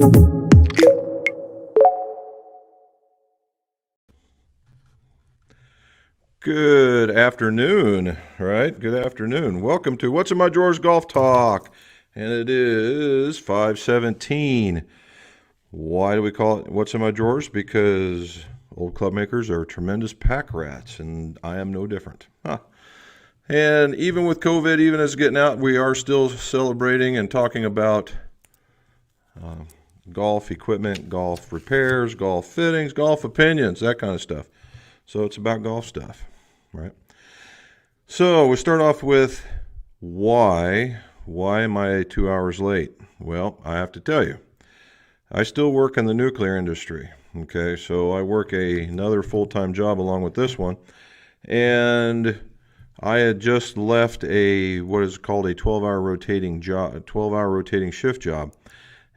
Good afternoon, right? Good afternoon. Welcome to What's in My Drawers Golf Talk. And it is 5:17. Why do we call it What's in My Drawers? Because old club makers are tremendous pack rats, and I am no different. And even with COVID, even as it's getting out, we are still celebrating and talking about golf equipment, golf repairs, golf fittings, golf opinions, that kind of stuff. So it's about golf stuff, right? So we start off with why am I 2 hours late? Well, I have to tell you, I still work in the nuclear industry. Okay, so I work another full-time job along with this one, and I had just left what is called a 12-hour rotating job, 12-hour rotating shift job,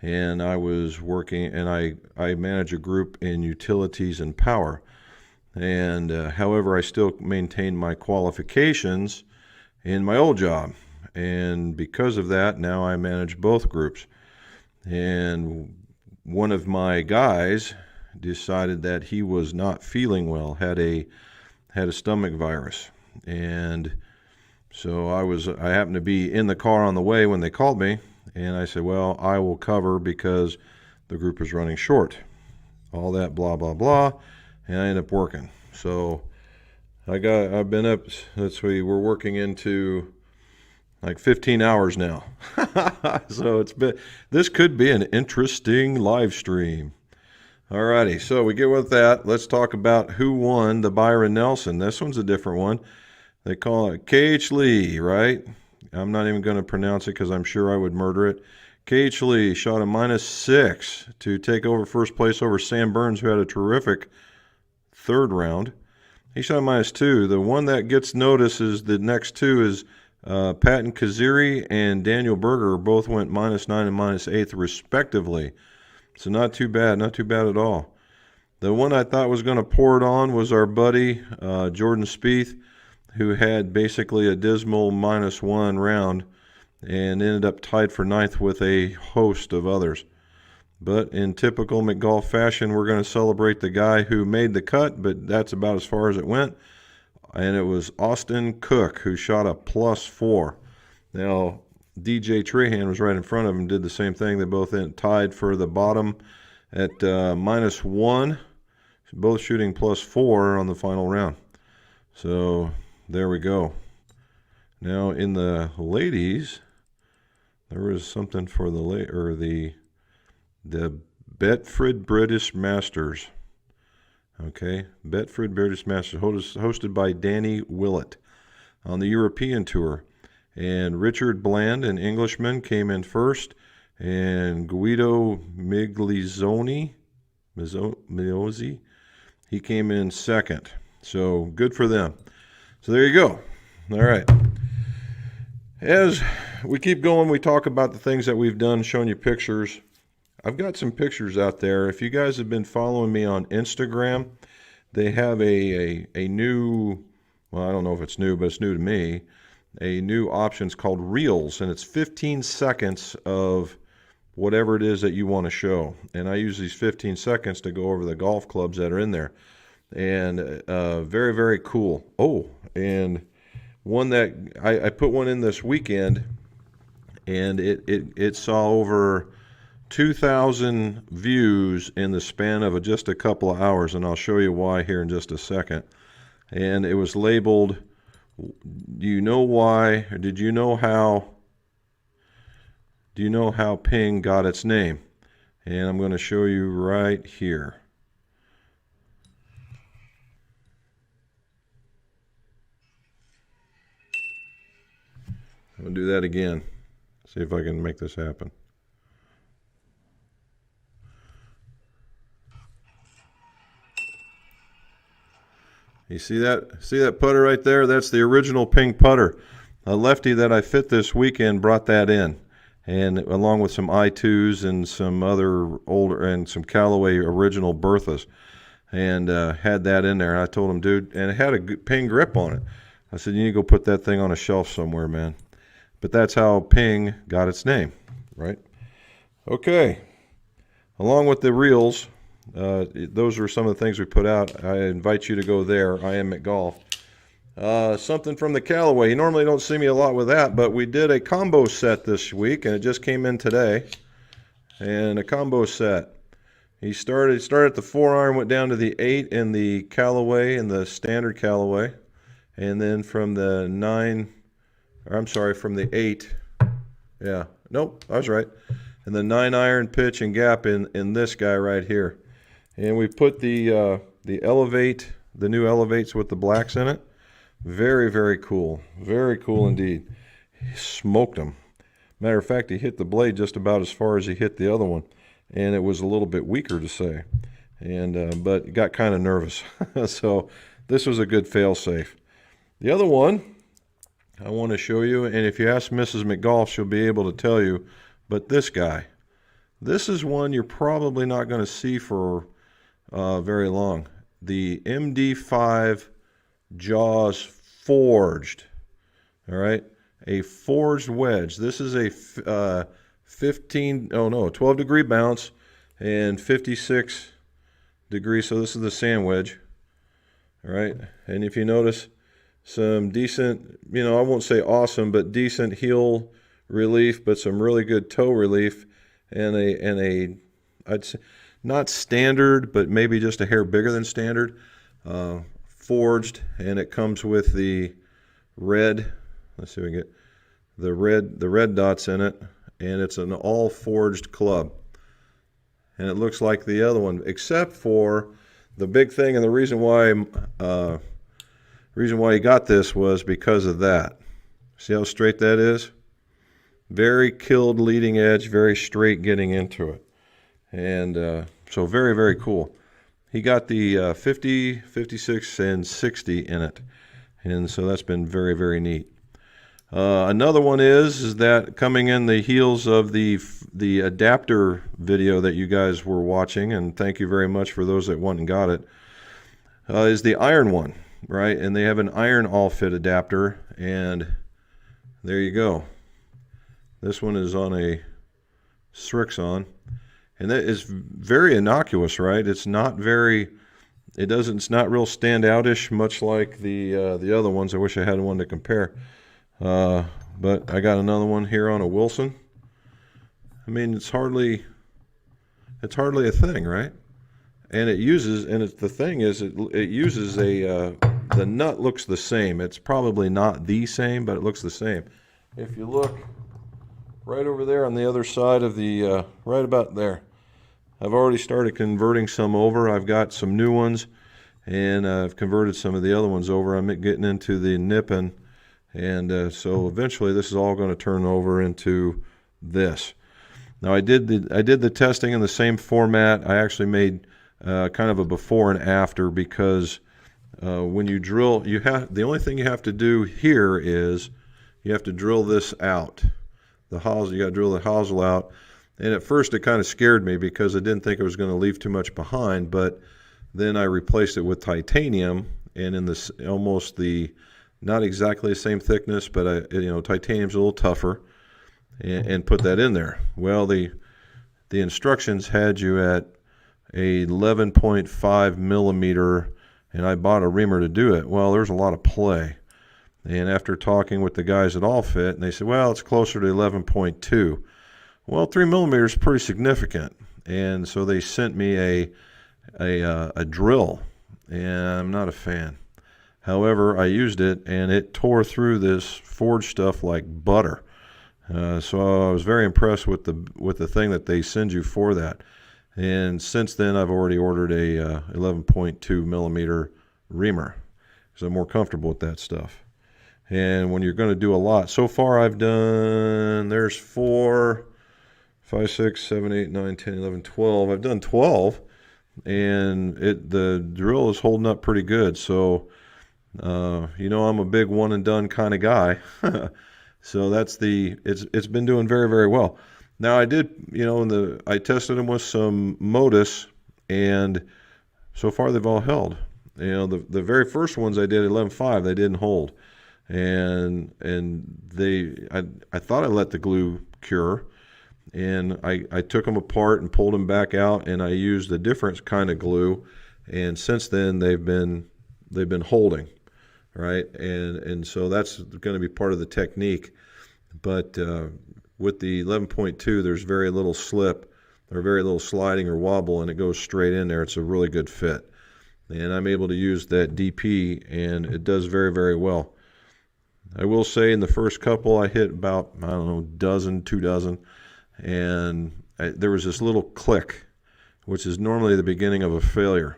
and I was working, and I manage a group in utilities and power. And however, I still maintain my qualifications in my old job. And because of that, now I manage both groups. And one of my guys decided that he was not feeling well, had a stomach virus. And so I happened to be in the car on the way when they called me. And I said, well, I will cover because the group is running short. All that blah, blah, blah. And I ended up working. So I've been up, we're working into like 15 hours now. So this could be an interesting live stream. Alrighty, so we get with that. Let's talk about who won the Byron Nelson. This one's a different one. They call it KH Lee, right? I'm not even going to pronounce it because I'm sure I would murder it. KH Lee shot a -6 to take over first place over Sam Burns, who had a terrific third round. He shot a -2. The one that gets noticed is the next two is Patton Kaziri and Daniel Berger both went -9 and -8 respectively. So not too bad at all. The one I thought was going to pour it on was our buddy Jordan Spieth, who had basically a dismal -1 round and ended up tied for 9th with a host of others. But in typical McGolf fashion, we're going to celebrate the guy who made the cut, but that's about as far as it went. And it was Austin Cook who shot a +4. Now, DJ Trahan was right in front of him, did the same thing. They both tied for the bottom at -1, both shooting +4 on the final round. So there we go. Now in the ladies, there was something for the Betfred British Masters. Okay, Betfred British Masters, hosted by Danny Willett on the European Tour. And Richard Bland, an Englishman, came in first, and Guido Migliozzi, he came in second. So good for them. So there you go. All right. As we keep going, we talk about the things that we've done, showing you pictures. I've got some pictures out there. If you guys have been following me on Instagram, they have a new, well, I don't know if it's new, but it's new to me, a new option called Reels, and it's 15 seconds of whatever it is that you want to show. And I use these 15 seconds to go over the golf clubs that are in there. And very, very cool. Oh, and one that I put one in this weekend, and it saw over 2,000 views in the span of just a couple of hours, and I'll show you why here in just a second. And it was labeled, do you know why, or do you know how Ping got its name? And I'm going to show you right here. I'm going to do that again. See if I can make this happen. You see that? See that putter right there? That's the original Ping putter. A lefty that I fit this weekend brought that in, and along with some I2s and some other older and some Callaway original Berthas, and had that in there. And I told him, dude, and it had a Ping grip on it. I said, you need to go put that thing on a shelf somewhere, man. But that's how Ping got its name, right? Okay. along with the reels, those are some of the things we put out. I invite you to go there. I am McGolf. Something from the Callaway. You normally don't see me a lot with that, but we did a combo set this week, and it just came in today. And a combo set. He started at the 4-iron, went down to the 8 in the Callaway, in the standard Callaway, and then from the 8. Yeah, nope, I was right. And the 9-iron pitch and gap in this guy right here. And we put the Elevate, the new Elevates with the blacks in it. Very, very cool. Very cool indeed. He smoked them. Matter of fact, he hit the blade just about as far as he hit the other one. And it was a little bit weaker to say. And but got kind of nervous. So this was a good fail-safe. The other one I want to show you, and if you ask Mrs. McGolf, she'll be able to tell you, but this guy. This is one you're probably not going to see for very long. The MD5 Jaws forged, all right, a forged wedge. This is a 12 degree bounce and 56 degrees. So this is the sand wedge, all right. And if you notice, some decent, I won't say awesome, but decent heel relief, but some really good toe relief, and I'd say not standard, but maybe just a hair bigger than standard. Forged, and it comes with the red. Let's see if we get the red dots in it, and it's an all forged club. And it looks like the other one, except for the big thing, and the reason why he got this was because of that. See how straight that is? Very killed leading edge, very straight getting into it, and so very, very cool. He got the 50, 56, and 60 in it. And so that's been very, very neat. Another one is that coming in the heels of the adapter video that you guys were watching, and thank you very much for those that went and got it, is the iron one, right? And they have an iron all-fit adapter, and there you go. This one is on a Srixon. And that is very innocuous, right? It's not very, it's not real standoutish, much like the other ones. I wish I had one to compare. But I got another one here on a Wilson. I mean, it's hardly a thing, right? And it uses, the thing is, it uses the nut looks the same. It's probably not the same, but it looks the same. If you look right over there on the other side of the, right about there, I've already started converting some over. I've got some new ones, and I've converted some of the other ones over. I'm getting into the nipping, and so eventually this is all going to turn over into this. Now I did the testing in the same format. I actually made kind of a before and after, because when you drill, the only thing you have to do here is you have to drill this out. The hosel, you got to drill the hosel out. And at first it kind of scared me because I didn't think it was going to leave too much behind, but then I replaced it with titanium, and in this almost not exactly the same thickness, but titanium's a little tougher, and put that in there. Well, the instructions had you at a 11.5 millimeter, and I bought a Reamer to do it. Well, there's a lot of play. And after talking with the guys at All Fit, and they said, well, it's closer to 11.2. Well, 3 millimeters is pretty significant. And so they sent me a drill, and I'm not a fan. However, I used it, and it tore through this forged stuff like butter. So I was very impressed with the thing that they send you for that. And since then, I've already ordered a 11.2 millimeter Reamer, because I'm more comfortable with that stuff. And when you're going to do a lot, so far I've done, there's 4, 5, 6, 7, 8, 9, 10, 11, 12. I've done 12, and the drill is holding up pretty good. So, I'm a big one and done kind of guy. So it's been doing very, very well. Now I did, I tested them with some Modus, and so far they've all held. The very first ones I did 11.5, they didn't hold. And I thought I let the glue cure, and I took them apart and pulled them back out, and I used a different kind of glue, and since then they've been holding, right? And so that's going to be part of the technique. But with the 11.2, there's very little slip or very little sliding or wobble, and it goes straight in there. It's a really good fit. And I'm able to use that DP, and it does very, very well. I will say in the first couple, I hit about, I don't know, dozen, 2 dozen, and there was this little click, which is normally the beginning of a failure.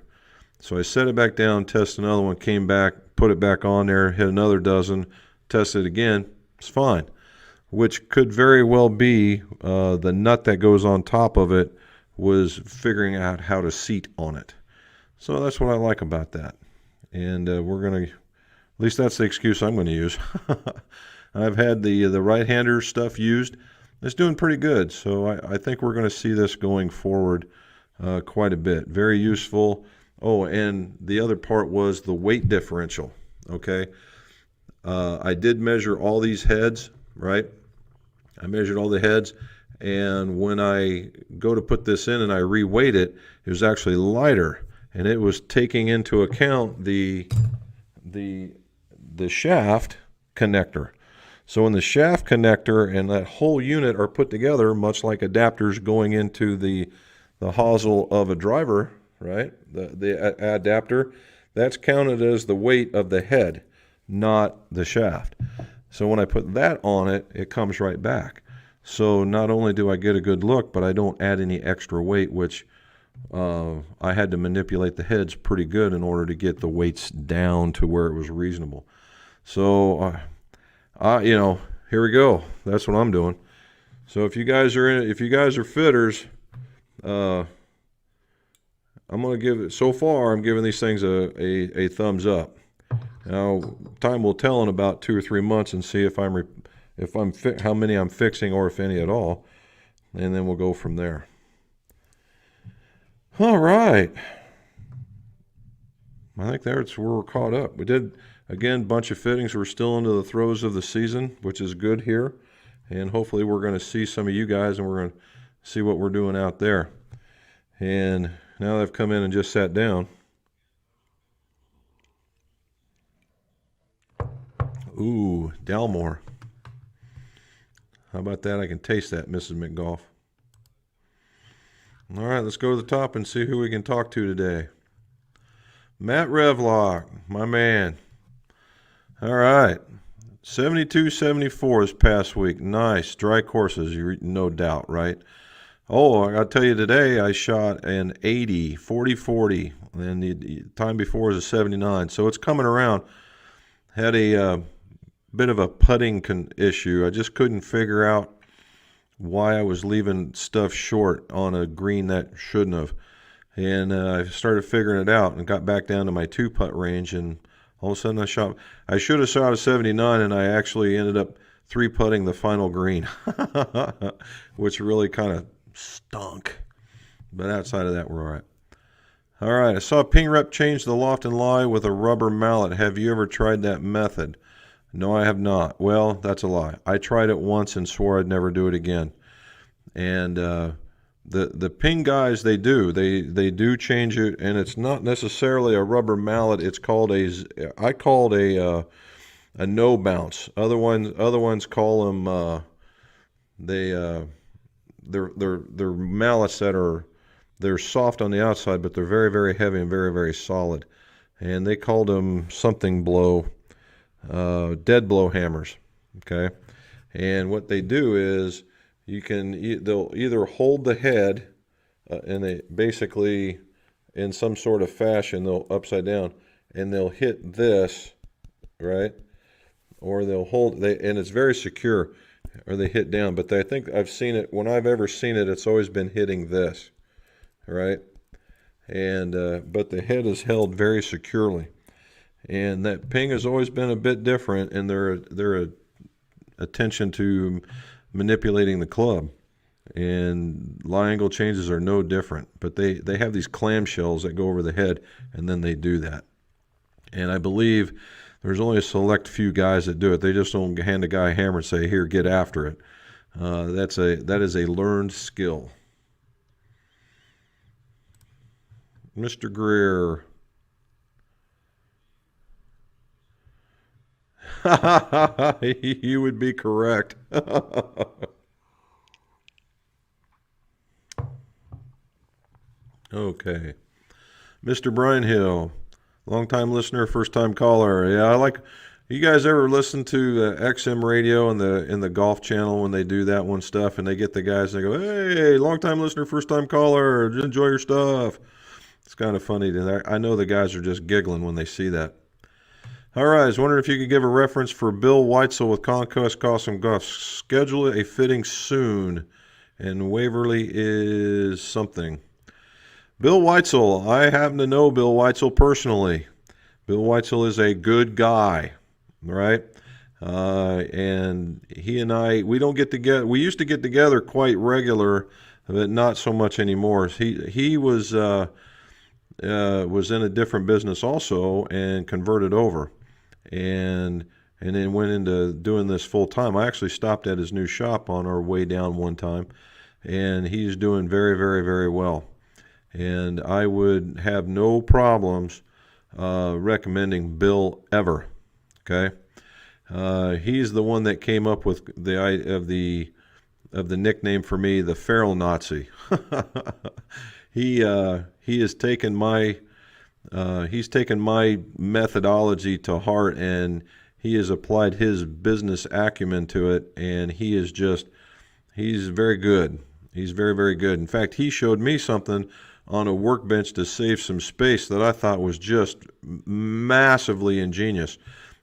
So I set it back down, tested another one, came back, put it back on there, hit another dozen, tested it again, it's fine. Which could very well be the nut that goes on top of it was figuring out how to seat on it. So that's what I like about that. And we're going to, at least that's the excuse I'm going to use. I've had the right-hander stuff used. It's doing pretty good. So I think we're going to see this going forward quite a bit. Very useful. Oh, and the other part was the weight differential. Okay. I did measure all these heads, right? I measured all the heads, and when I go to put this in and I re-weight it, it was actually lighter, and it was taking into account the shaft connector. So when the shaft connector and that whole unit are put together, much like adapters going into the hosel of a driver, right? The adapter, that's counted as the weight of the head, not the shaft. So when I put that on it, it comes right back. So not only do I get a good look, but I don't add any extra weight, which I had to manipulate the heads pretty good in order to get the weights down to where it was reasonable. So, here we go. That's what I'm doing. So if you guys are fitters, I'm going to give it, so far I'm giving these things a thumbs up. Now, time will tell in about 2 or 3 months and see if how many I'm fixing or if any at all, and then we'll go from there. All right. I think that's where we're caught up. We did, again, a bunch of fittings. We're still into the throes of the season, which is good here, and hopefully we're going to see some of you guys, and we're going to see what we're doing out there. And now that I've come in and just sat down, ooh, Dalmore. How about that? I can taste that, Mrs. McGolf. All right, let's go to the top and see who we can talk to today. Matt Revlock, my man. All right, 72-74 this past week. Nice, dry courses, no doubt, right? Oh, I got to tell you today, I shot an 80, 40-40, and the time before was a 79, so it's coming around. Had a bit of a putting issue. I just couldn't figure out why I was leaving stuff short on a green that shouldn't have. And I started figuring it out and got back down to my 2-putt range, and all of a sudden I should have shot a 79, and I actually ended up 3-putting the final green, which really kind of stunk. But outside of that, we're all right. All right, I saw Ping Rep change the loft and lie with a rubber mallet. Have you ever tried that method? No, I have not. Well, that's a lie. I tried it once and swore I'd never do it again. And the Ping guys, they do change it, and it's not necessarily a rubber mallet. It's called I called a no bounce. Other ones call them they're mallets they're soft on the outside, but they're very, very heavy and very, very solid. And they called them something blow. Dead blow hammers, okay? And what they do is they'll either hold the head and they basically in some sort of fashion, they'll upside down and they'll hit this, right? Or they'll hold, and it's very secure, or they hit down. But I think I've seen it, when I've ever seen it, it's always been hitting this, right? And but the head is held very securely. And that Ping has always been a bit different in their attention to manipulating the club. And lie angle changes are no different. But they have these clamshells that go over the head, and then they do that. And I believe there's only a select few guys that do it. They just don't hand a guy a hammer and say, here, get after it. That is a learned skill. Mr. Greer. You would be correct. Okay. Mr. Brian Hill, long-time listener, first-time caller. Yeah, I like. You guys ever listen to XM radio in the golf channel when they do that one stuff, and they get the guys and they go, "Hey, long-time listener, first-time caller, enjoy your stuff." It's kind of funny. I know the guys are just giggling when they see that. All right, I was wondering if you could give a reference for Bill Weitzel with Conquest Custom Golf. Schedule a fitting soon, and Waverly is something. Bill Weitzel, I happen to know Bill Weitzel personally. Bill Weitzel is a good guy, right? And he and I, we don't get together. We used to get together quite regular, but not so much anymore. He was in a different business also and converted over, and then went into doing this full time. I actually stopped at his new shop on our way down one time, and he's doing very, very, very well. And I would have no problems recommending Bill ever. Okay, he's the one that came up with the nickname for me, the Feral Nazi. He has taken my methodology to heart, and he has applied his business acumen to it, and he's very good. He's very, very good. In fact, he showed me something on a workbench to save some space that I thought was just massively ingenious.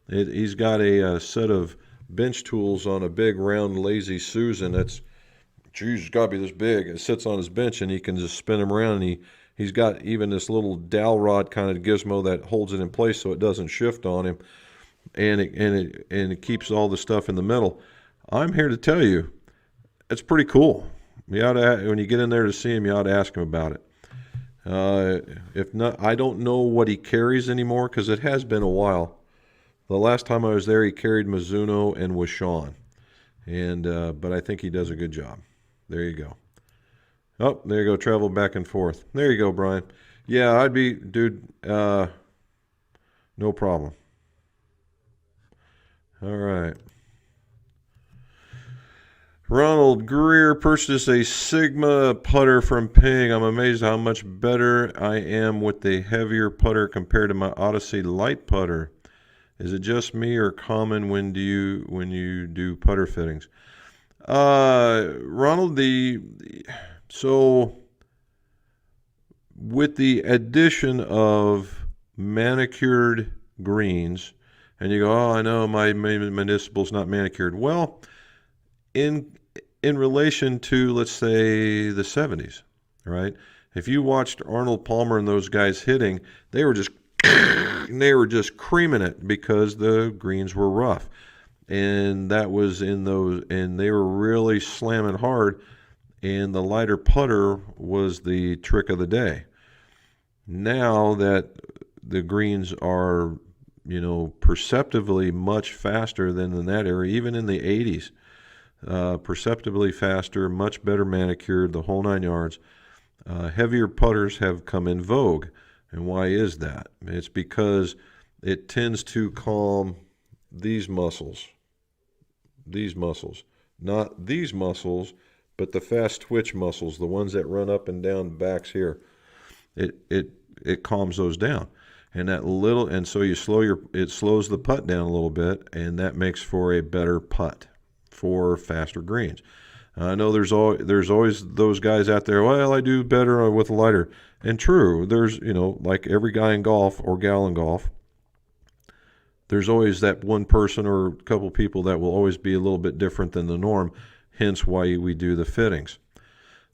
He's got a set of bench tools on a big round Lazy Susan that's, geez, it's got to be this big. It sits on his bench and he can just spin them around, and he's got even this little dowel rod kind of gizmo that holds it in place so it doesn't shift on him, and it keeps all the stuff in the middle. I'm here to tell you, it's pretty cool. You ought to, when you get in there to see him, you ought to ask him about it. If not, I don't know what he carries anymore because it has been a while. The last time I was there, he carried Mizuno and Wishon, but I think he does a good job. There you go. Oh, there you go. Travel back and forth. There you go, Brian. Yeah, I'd be, dude. No problem. All right. Ronald Greer purchased a Sigma putter from Ping. I'm amazed how much better I am with the heavier putter compared to my Odyssey light putter. Is it just me or common when you do putter fittings? Ronald, so with the addition of manicured greens, and you go, oh, I know my municipal's not manicured. Well, in relation to, let's say, the 70s, right? If you watched Arnold Palmer and those guys hitting, they were just creaming it because the greens were rough. And that was in those, and they were really slamming hard, and the lighter putter was the trick of the day. Now that the greens are, perceptibly much faster than in that area, even in the 80s, perceptibly faster, much better manicured, the whole 9 yards. Heavier putters have come in vogue. And why is that? It's because it tends to calm these muscles. Not these muscles, but the fast twitch muscles, the ones that run up and down backs here. It calms those down. And so it slows the putt down a little bit, and that makes for a better putt for faster greens. I know there's always those guys out there, well, I do better with a lighter. And true, there's, like every guy in golf or gal in golf, there's always that one person or a couple people that will always be a little bit different than the norm, hence why we do the fittings.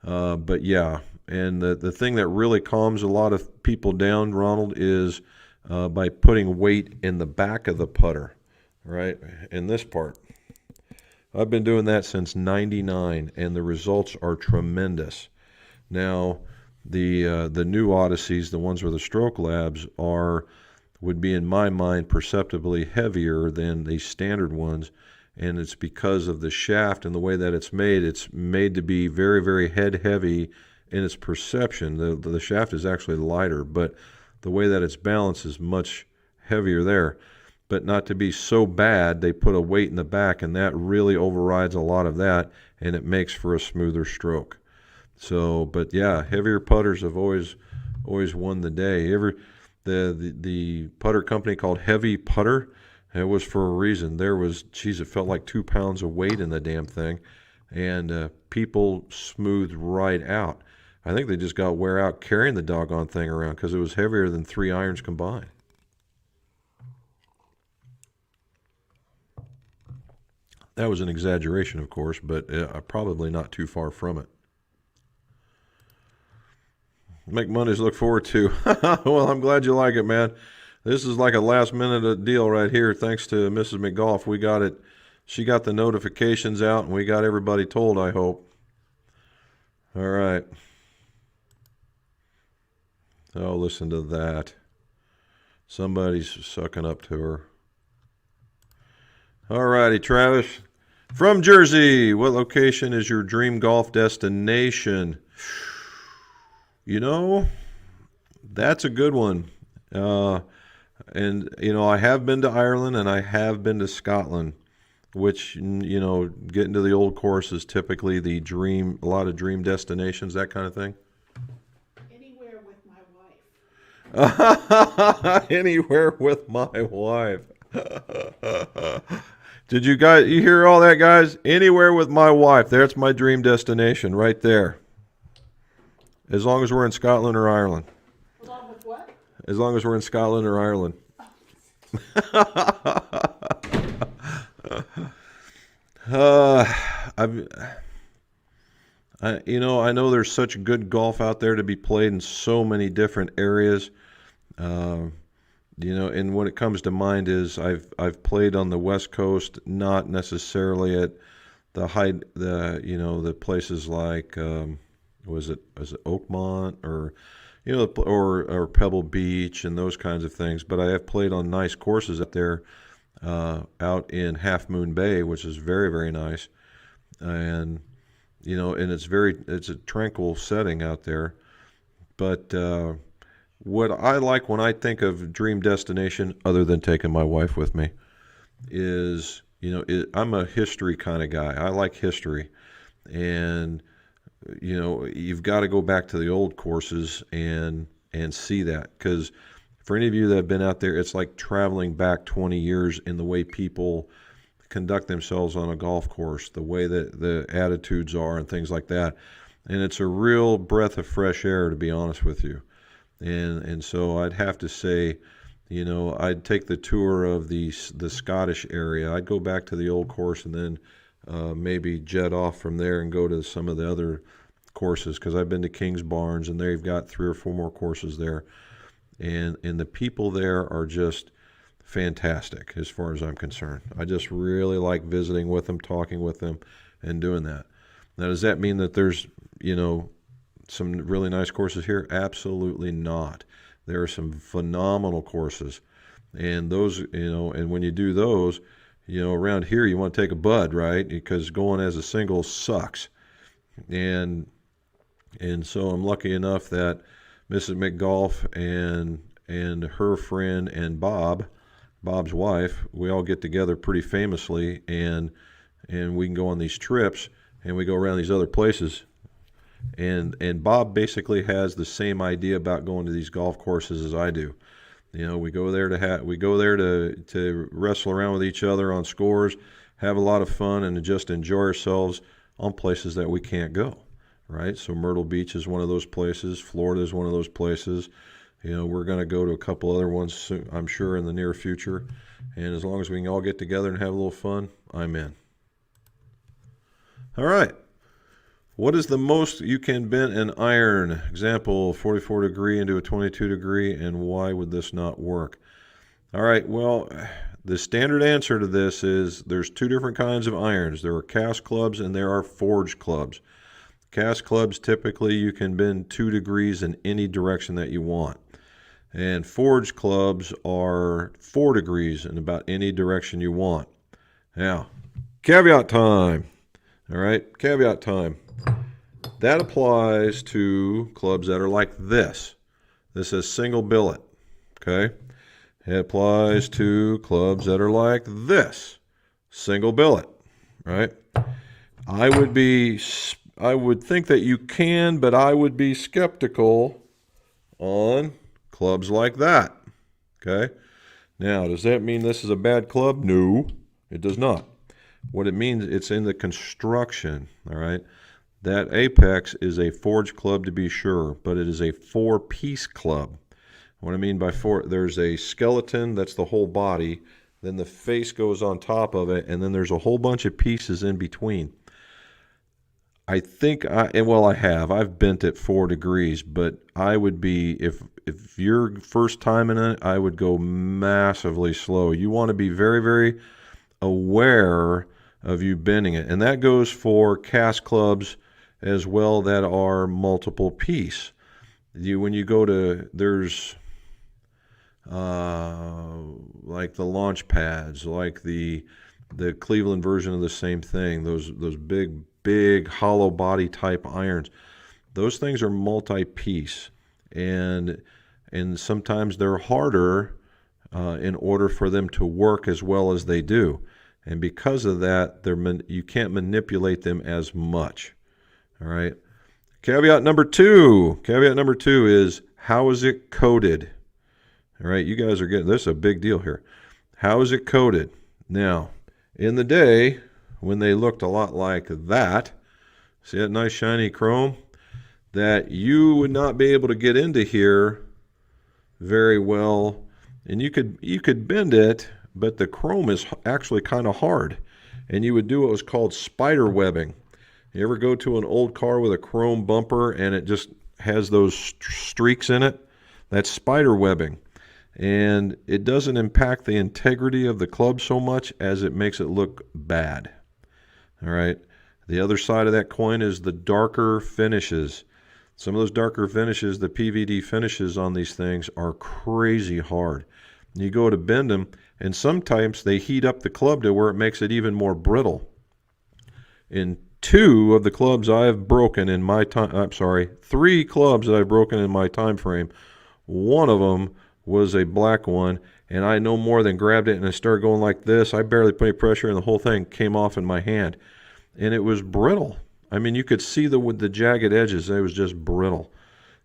But yeah, and the thing that really calms a lot of people down, Ronald, is by putting weight in the back of the putter, right, in this part. I've been doing that since '99, and the results are tremendous. Now, the new Odysseys, the ones with the Stroke Labs, would be in my mind perceptibly heavier than the standard ones, and it's because of the shaft and the way that it's made. It's made to be very, very head heavy in its perception. The shaft is actually lighter, but the way that it's balanced is much heavier there. But not to be so bad, they put a weight in the back, and that really overrides a lot of that, and it makes for a smoother stroke. So, but yeah, heavier putters have always won the day. The putter company called Heavy Putter, it was for a reason. There was, geez, it felt like 2 pounds of weight in the damn thing, and people smoothed right out. I think they just got wear out carrying the doggone thing around because it was heavier than 3 irons combined. That was an exaggeration, of course, but probably not too far from it. Make Mondays look forward to. Well, I'm glad you like it, man. This is like a last-minute deal right here. Thanks to Mrs. McGolf, we got it. She got the notifications out, and we got everybody told, I hope. All right. Oh, listen to that. Somebody's sucking up to her. All righty, Travis. From Jersey, what location is your dream golf destination? You know, that's a good one. And, you know, I have been to Ireland and I have been to Scotland, which, you know, getting to the old course is typically the dream, a lot of dream destinations, that kind of thing. Anywhere with my wife. Anywhere with my wife. Did you hear all that, guys? Anywhere with my wife. That's my dream destination right there. As long as we're in Scotland or Ireland. Along with what? As long as we're in Scotland or Ireland. I know there's such good golf out there to be played in so many different areas. And what it comes to mind is I've played on the West Coast, not necessarily at the places like was it Oakmont or or Pebble Beach and those kinds of things. But I have played on nice courses up there out in Half Moon Bay, which is very, very nice, and and it's a tranquil setting out there. But what I like when I think of dream destination, other than taking my wife with me, is I'm a history kind of guy. I like history, and you've got to go back to the old courses and see that, because for any of you that have been out there, it's like traveling back 20 years in the way people conduct themselves on a golf course, the way that the attitudes are and things like that. And it's a real breath of fresh air, to be honest with you. And so I'd have to say, I'd take the tour of the Scottish area. I'd go back to the old course and then maybe jet off from there and go to some of the other courses, because I've been to King's Barnes and they've got 3 or 4 more courses there. And the people there are just fantastic as far as I'm concerned. I just really like visiting with them, talking with them, and doing that. Now, does that mean that there's, some really nice courses here? Absolutely not. There are some phenomenal courses. And those, and when you do those, around here you want to take a bud, right? Because going as a single sucks. And so I'm lucky enough that Mrs. McGolf and her friend and Bob's wife, we all get together pretty famously, and we can go on these trips and we go around these other places. And Bob basically has the same idea about going to these golf courses as I do. We go there to wrestle around with each other on scores, have a lot of fun, and just enjoy ourselves on places that we can't go, right? So Myrtle Beach is one of those places. Florida is one of those places. We're going to go to a couple other ones soon, I'm sure, in the near future. And as long as we can all get together and have a little fun, I'm in. All right. What is the most you can bend an iron? Example, 44 degree into a 22 degree, and why would this not work? All right, well, the standard answer to this is there's 2 different kinds of irons. There are cast clubs and there are forged clubs. Cast clubs, typically you can bend 2 degrees in any direction that you want. And forged clubs are 4 degrees in about any direction you want. Now, Caveat time. All right, caveat time. That applies to clubs that are like this. This is single billet. Okay. It applies to clubs that are like this. Single billet. Right. I would think that you can, but I would be skeptical on clubs like that. Okay. Now, does that mean this is a bad club? No, it does not. What it means, it's in the construction. All right. That Apex is a forged club to be sure, but it is a 4-piece club. What I mean by four, there's a skeleton, that's the whole body, then the face goes on top of it, and then there's a whole bunch of pieces in between. I think, I've bent it 4 degrees, but I would be, if you're first time in it, I would go massively slow. You want to be very, very aware of you bending it. And that goes for cast clubs as well that are multiple piece. When you go to, there's like the launch pads, like the Cleveland version of the same thing, those big hollow body type irons. Those things are multi-piece, and sometimes they're harder in order for them to work as well as they do. And because of that, you can't manipulate them as much. All right. Caveat number two is, how is it coated? All right, you guys are getting this is a big deal here. How is it coated? Now, in the day when they looked a lot like that, see that nice shiny chrome? That you would not be able to get into here very well, and you could bend it, but the chrome is actually kind of hard, and you would do what was called spider webbing. You ever go to an old car with a chrome bumper and it just has those streaks in it? That's spider webbing. And it doesn't impact the integrity of the club so much as it makes it look bad. All right. The other side of that coin is the darker finishes. Some of those darker finishes, the PVD finishes on these things, are crazy hard. You go to bend them, and sometimes they heat up the club to where it makes it even more brittle. In 2 of the clubs I've broken in my time, 3 clubs that I've broken in my time frame, one of them was a black one, and I no more than grabbed it and I started going like this. I barely put any pressure, and the whole thing came off in my hand, and it was brittle. I mean, you could see with the jagged edges, it was just brittle.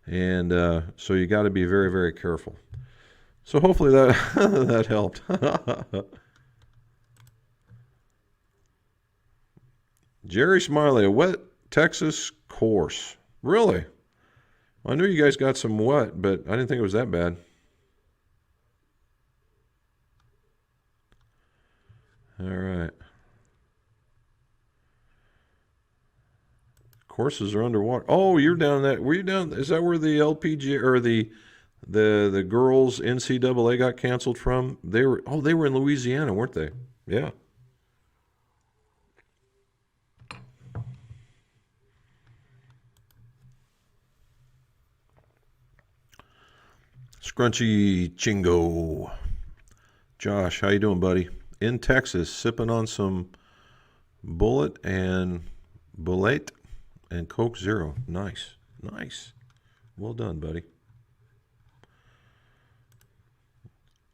And so you got to be very, very careful. So hopefully that that helped. Jerry Smiley, a wet Texas course. Really? I knew you guys got some wet, but I didn't think it was that bad. All right. Courses are underwater. Oh, you're down that. Were you down? Is that where the LPG or the girls NCAA got canceled from? They were in Louisiana, weren't they? Yeah. Scrunchy Chingo. Josh, how you doing, buddy? In Texas, sipping on some Bullet and Coke Zero. Nice. Nice. Well done, buddy.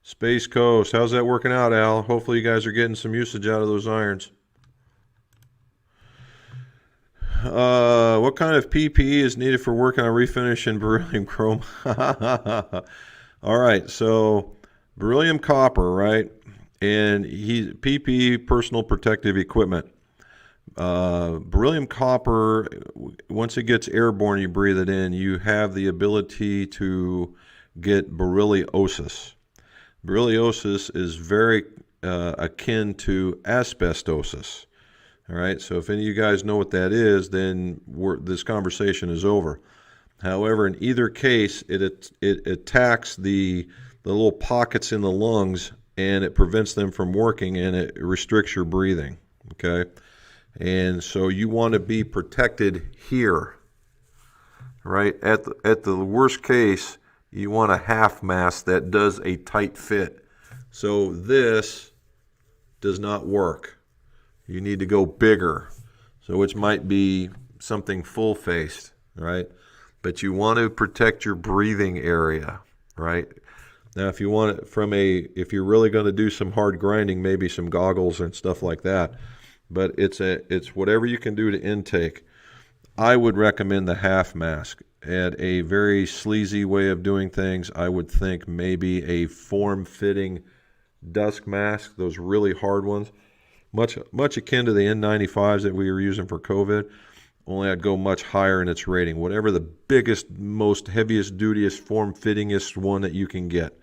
Space Coast, how's that working out, Al? Hopefully you guys are getting some usage out of those irons. What kind of PPE is needed for working on refinish and beryllium chrome? All right, so beryllium copper, right? And PPE, personal protective equipment. Beryllium copper, once it gets airborne, you breathe it in, you have the ability to get berylliosis. Berylliosis is very akin to asbestosis. All right, so if any of you guys know what that is, then this conversation is over. However, in either case, it attacks the little pockets in the lungs, and it prevents them from working, and it restricts your breathing. Okay, and so you want to be protected here, right? At the worst case, you want a half mask that does a tight fit. So this does not work. You need to go bigger. So which might be something full-faced, right? But you want to protect your breathing area, right? Now, if you want it if you're really going to do some hard grinding, maybe some goggles and stuff like that. But it's whatever you can do to intake. I would recommend the half mask. At a very sleazy way of doing things, I would think maybe a form-fitting dusk mask, those really hard ones, much akin to the N95s that we were using for COVID. Only I'd go much higher in its rating. Whatever the biggest, most heaviest, dutiest, form-fittingest one that you can get,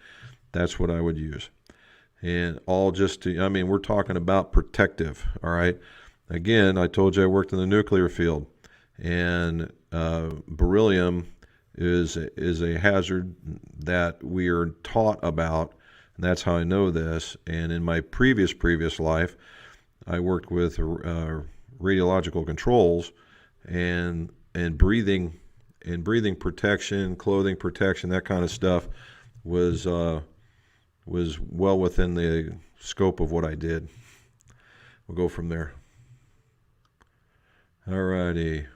that's what I would use. And all just to, I mean, we're talking about protective, all right? Again, I told you I worked in the nuclear field, and beryllium is a hazard that we are taught about, and that's how I know this. And in my previous life, I worked with radiological controls and breathing protection, clothing protection, that kind of stuff was well within the scope of what I did. We'll go from there. All righty.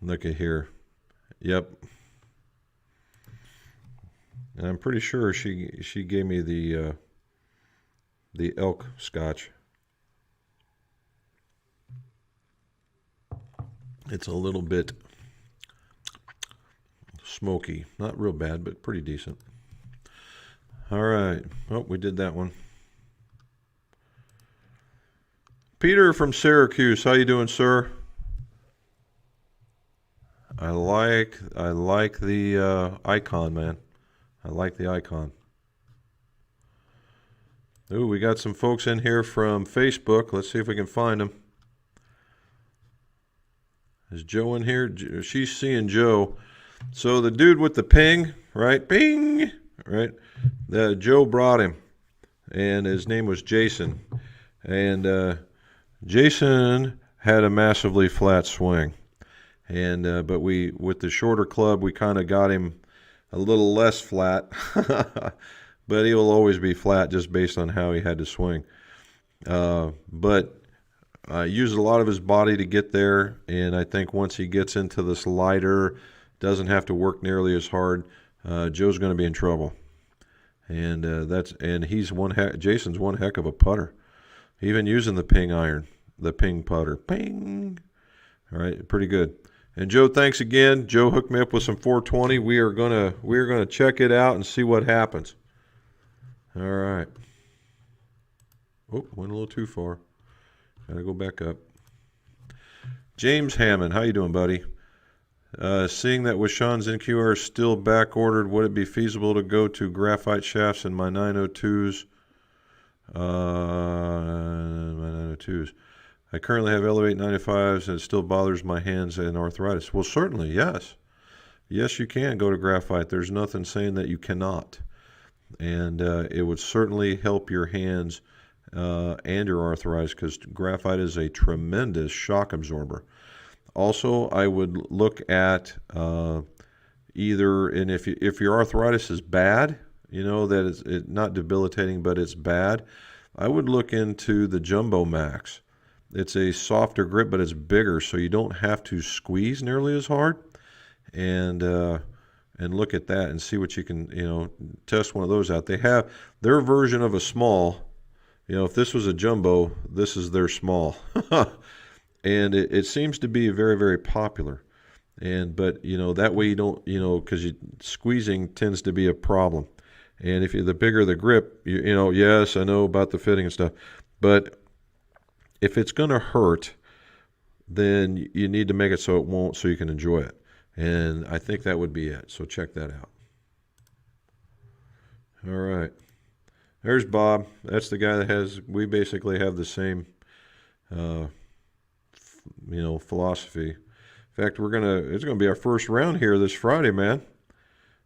Look at here. Yep. And I'm pretty sure she gave me the elk scotch. It's a little bit smoky. Not real bad, but pretty decent. All right. Oh, we did that one. Peter from Syracuse. How you doing, sir? I like the icon, man. I like the icon. Ooh, we got some folks in here from Facebook. Let's see if we can find them. Is Joe in here? She's seeing Joe. So the dude with the ping, right? Ping, right? Joe brought him, and his name was Jason. And Jason had a massively flat swing. And but with the shorter club, we kind of got him a little less flat. But he will always be flat just based on how he had to swing. But used a lot of his body to get there, and I think once he gets into this lighter, doesn't have to work nearly as hard, Joe's going to be in trouble. And Jason's one heck of a putter, even using the ping iron, the ping putter, ping. All right, pretty good. And Joe, thanks again. Joe hooked me up with some 420. We are gonna check it out and see what happens. All right. Oh, went a little too far. Gotta go back up. James Hammond, how you doing, buddy? Seeing that Wishon's NQR is still back ordered, would it be feasible to go to graphite shafts in my 902s? My 902s. I currently have Elevate 95s, and it still bothers my hands and arthritis. Well, certainly, yes. Yes, you can go to graphite. There's nothing saying that you cannot. And it would certainly help your hands and your arthritis, because graphite is a tremendous shock absorber. Also, I would look at either, and if your arthritis is bad, you know, that it's not debilitating, but it's bad, I would look into the Jumbo Max. It's a softer grip, but it's bigger, so you don't have to squeeze nearly as hard. And look at that and see what you can, you know, test one of those out. They have their version of a small. You know, if this was a jumbo, this is their small. And it seems to be very, very popular. But, you know, that way you don't, you know, because squeezing tends to be a problem. And if the bigger the grip, you know, yes, I know about the fitting and stuff, but if it's going to hurt, then you need to make it so it won't, so you can enjoy it. And I think that would be it. So check that out. All right. There's Bob. That's the guy that we basically have the same, you know, philosophy. In fact, it's going to be our first round here this Friday, man.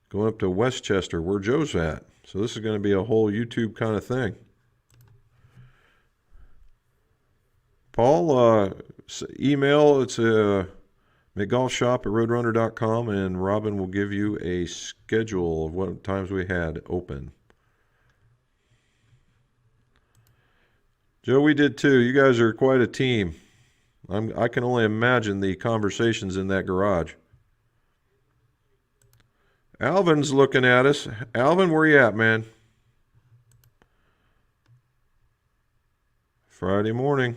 Going up to Westchester, where Joe's at. So this is going to be a whole YouTube kind of thing. Paul, email, it's McGolfshop@roadrunner.com, and Robin will give you a schedule of what times we had open. Joe, we did too. You guys are quite a team. I can only imagine the conversations in that garage. Alvin's looking at us. Alvin, where you at, man? Friday morning.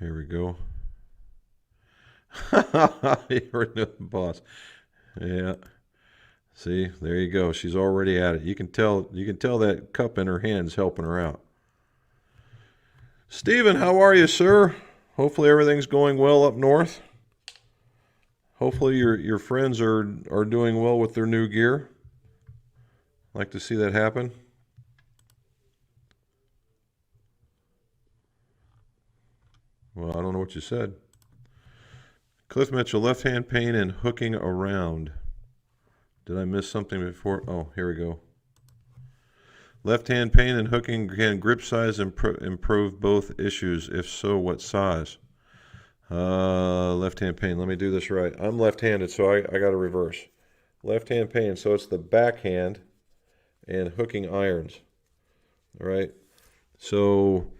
Here we go. You're the boss. Yeah. See, there you go. She's already at it. You can tell that cup in her hand is helping her out. Steven, how are you, sir? Hopefully everything's going well up north. Hopefully your friends are doing well with their new gear. Like to see that happen. Well, I don't know what you said. Cliff Mitchell, left-hand pain and hooking around. Did I miss something before? Oh, here we go. Left-hand pain and hooking, can grip size improve both issues? If so, what size? Left-hand pain. Let me do this right. I'm left-handed, so I got to reverse. Left-hand pain, so it's the backhand and hooking irons. All right. So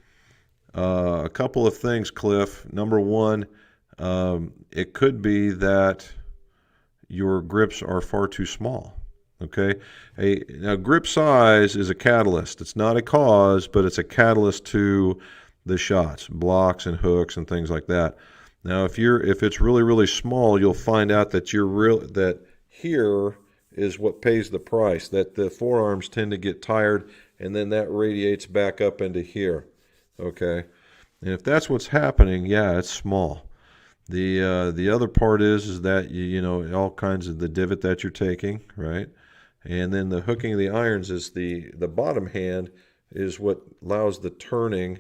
a couple of things, Cliff. Number one, it could be that your grips are far too small. Okay. Now, grip size is a catalyst. It's not a cause, but it's a catalyst to the shots, blocks and hooks and things like that. Now, if it's really, really small, you'll find out that that here is what pays the price, that the forearms tend to get tired, and then that radiates back up into here. Okay. And if that's what's happening, yeah, it's small. The other part is that you know all kinds of the divot that you're taking, right? And then the hooking of the irons is the bottom hand is what allows the turning,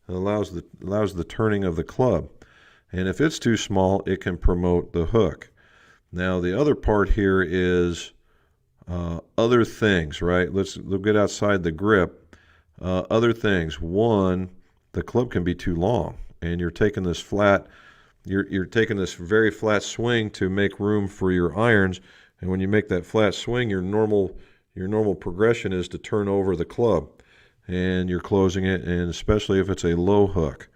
allows the turning of the club. And if it's too small, it can promote the hook. Now the other part here is other things, right? Let's get outside the grip. Other things. One, the club can be too long, and you're taking this flat. You're taking this very flat swing to make room for your irons, and when you make that flat swing, your normal progression is to turn over the club, and you're closing it, and especially if it's a low hook,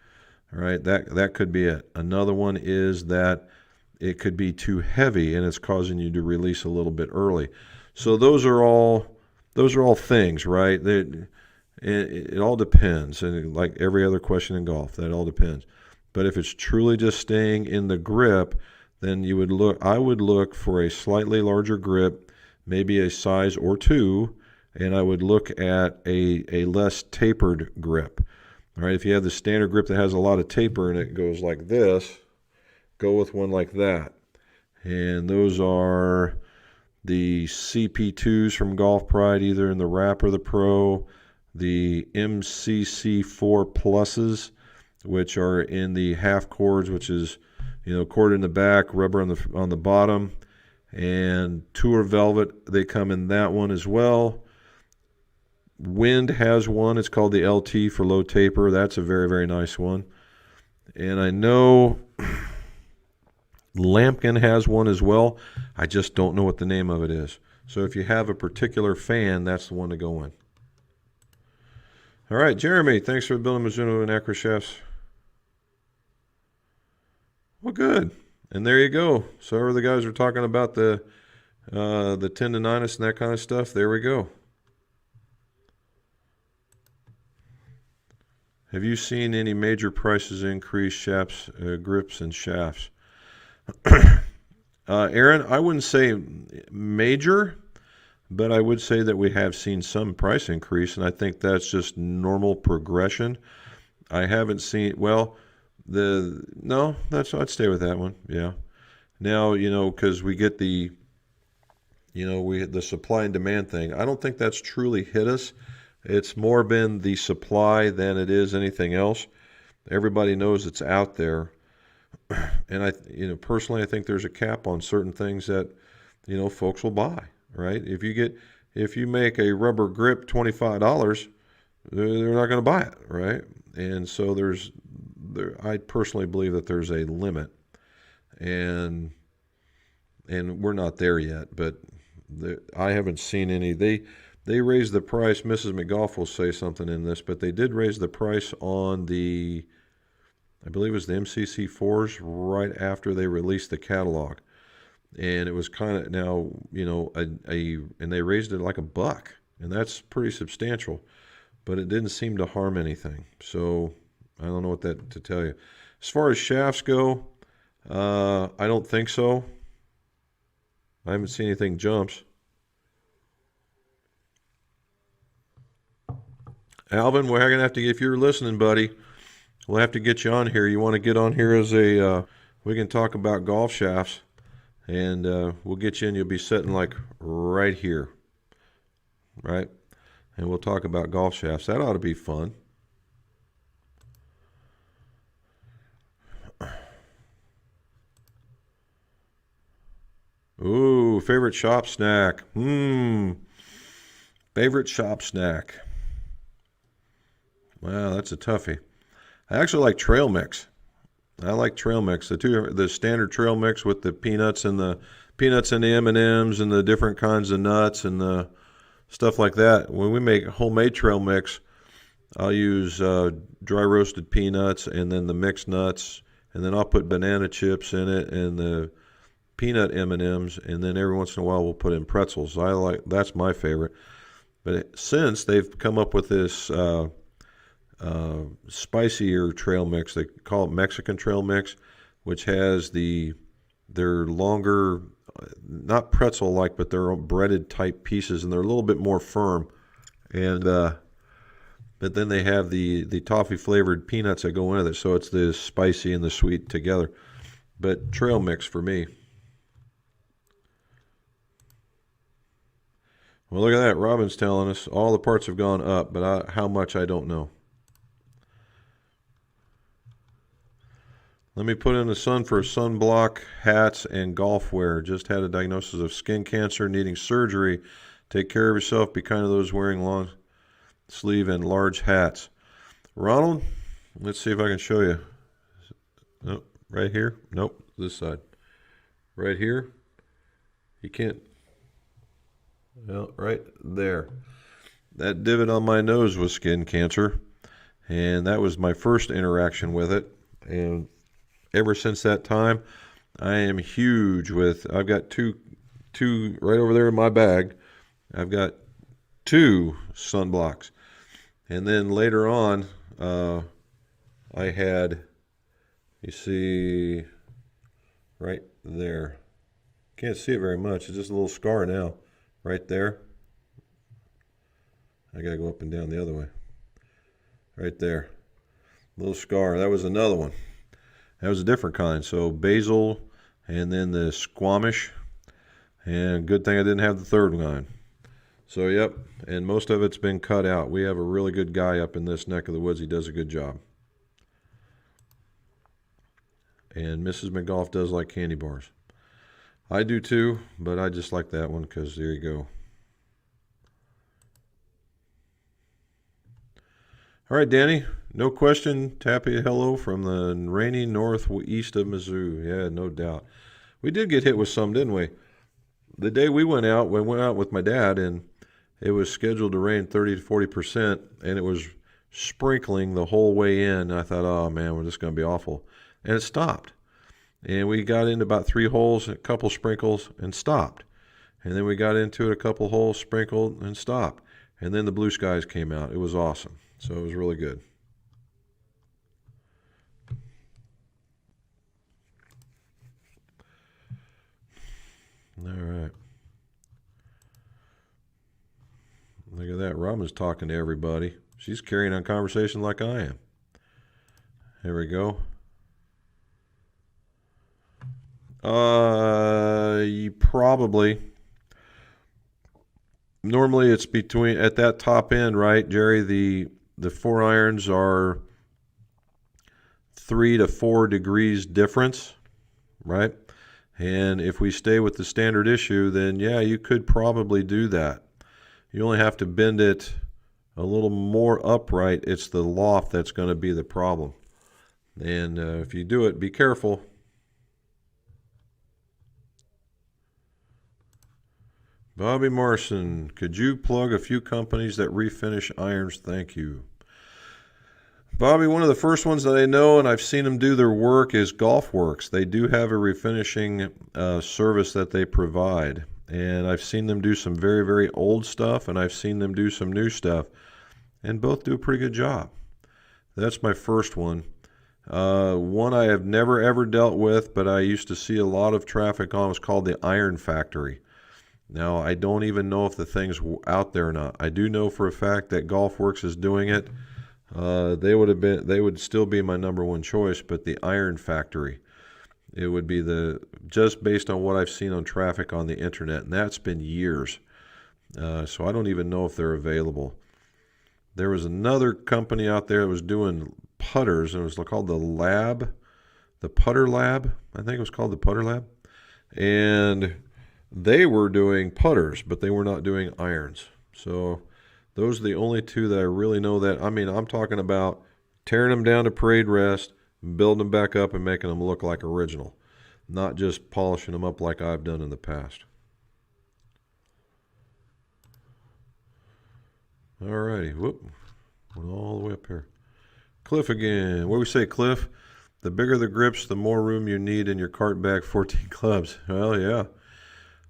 all right, that could be it. Another one is that it could be too heavy, and it's causing you to release a little bit early. So those are all things, right? It all depends, and like every other question in golf, that all depends. But if it's truly just staying in the grip, then I would look for a slightly larger grip, maybe a size or two, and I would look at a less tapered grip. All right, if you have the standard grip that has a lot of taper and it goes like this, go with one like that. And those are the CP2s from Golf Pride, either in the Wrap or the Pro, the MCC4 Pluses, which are in the half cords, which is, cord in the back, rubber on the bottom, and Tour Velvet. They come in that one as well. Wind has one. It's called the LT for low taper. That's a very, very nice one. And I know Lampkin has one as well. I just don't know what the name of it is. So if you have a particular fan, that's the one to go in. All right, Jeremy, thanks for building Mizuno and Acro shafts. Well, good. And there you go. So the guys are talking about the tendonitis and that kind of stuff. There we go. Have you seen any major prices increase shafts, grips, and shafts? Aaron, I wouldn't say major, but I would say that we have seen some price increase, and I think that's just normal progression. I haven't seen, I'd stay with that one. Yeah. Now, because we get the supply and demand thing. I don't think that's truly hit us. It's more been the supply than it is anything else. Everybody knows it's out there. And personally, I think there's a cap on certain things that, folks will buy, right? If you make a rubber grip $25, they're not going to buy it, right? And so I personally believe that there's a limit, and we're not there yet, but I haven't seen any. They raised the price. Mrs. McGolf will say something in this, but they did raise the price on the, I believe it was the MCC4s right after they released the catalog. And it was kind of now, and they raised it like $1, and that's pretty substantial, but it didn't seem to harm anything. So I don't know what that to tell you. As far as shafts go, I don't think so. I haven't seen anything jumps. Alvin, we're going to have to, if you're listening, buddy, we'll have to get you on here. You want to get on here as we can talk about golf shafts, and we'll get you in. You'll be sitting like right here, right? And we'll talk about golf shafts. That ought to be fun. Ooh, favorite shop snack. Favorite shop snack. Wow, that's a toughie. I actually like trail mix. I like trail mix. The standard trail mix with the peanuts and the M&Ms and the different kinds of nuts and the stuff like that. When we make homemade trail mix, I'll use dry roasted peanuts and then the mixed nuts, and then I'll put banana chips in it and the peanut M&Ms, and then every once in a while we'll put in pretzels. That's my favorite. But since they've come up with this spicier trail mix, they call it Mexican trail mix, which has their longer, not pretzel like, but they're breaded type pieces, and they're a little bit more firm. And but then they have the toffee flavored peanuts that go into it, so it's the spicy and the sweet together. But trail mix for me. Well, look at that. Robin's telling us all the parts have gone up, but how much I don't know. Let me put in the sun for sunblock, hats, and golf wear. Just had a diagnosis of skin cancer, needing surgery. Take care of yourself. Be kind to those wearing long sleeve and large hats. Ronald, let's see if I can show you. Nope, right here. Nope, this side. Right here. You can't. Well, right there. That divot on my nose was skin cancer, and that was my first interaction with it. And ever since that time, I am huge with. I've got two right over there in my bag. I've got 2 sunblocks, and then later on, I had. You see, right there. Can't see it very much. It's just a little scar now. Right there. I gotta go up and down the other way. Right there. Little scar. That was another one. That was a different kind. So basil and then the squamish. And good thing I didn't have the third kind. So yep. And most of it's been cut out. We have a really good guy up in this neck of the woods. He does a good job. And Mrs. McGolf does like candy bars. I do too, but I just like that one because there you go. All right, Danny, no question. Tappy hello from the rainy northeast of Missouri. Yeah, no doubt. We did get hit with some, didn't we? The day we went out with my dad, and it was scheduled to rain 30 to 40%, and it was sprinkling the whole way in. I thought, oh man, this is going to be awful. And it stopped. And we got into about 3 holes, a couple sprinkles, and stopped. And then we got into it, a couple holes, sprinkled, and stopped. And then the blue skies came out. It was awesome. So it was really good. All right. Look at that. Robin's talking to everybody. She's carrying on conversation like I am. Here we go. You probably. Normally it's between, at that top end, right, Jerry, the 4 irons are 3 to 4 degrees difference, right? And if we stay with the standard issue, then yeah, you could probably do that. You only have to bend it a little more upright. It's the loft that's going to be the problem. And if you do it, be careful. Bobby Marson, could you plug a few companies that refinish irons? Thank you. Bobby, one of the first ones that I know and I've seen them do their work is Golf Works. They do have a refinishing service that they provide. And I've seen them do some very, very old stuff, and I've seen them do some new stuff. And both do a pretty good job. That's my first one. One I have never, ever dealt with, but I used to see a lot of traffic on, was called the Iron Factory. Now, I don't even know if the thing's out there or not. I do know for a fact that Golf Works is doing it. They would still be my number one choice, but the Iron Factory, it would be just based on what I've seen on traffic on the internet, and that's been years. So I don't even know if they're available. There was another company out there that was doing putters, and it was called the Putter Lab. I think it was called the Putter Lab. And they were doing putters, but they were not doing irons. So those are the only two that I really know that. I mean, I'm talking about tearing them down to parade rest, building them back up, and making them look like original, not just polishing them up like I've done in the past. All righty. Whoop. Went all the way up here. Cliff again. What do we say, Cliff? The bigger the grips, the more room you need in your cart bag. 14 clubs. Well, yeah.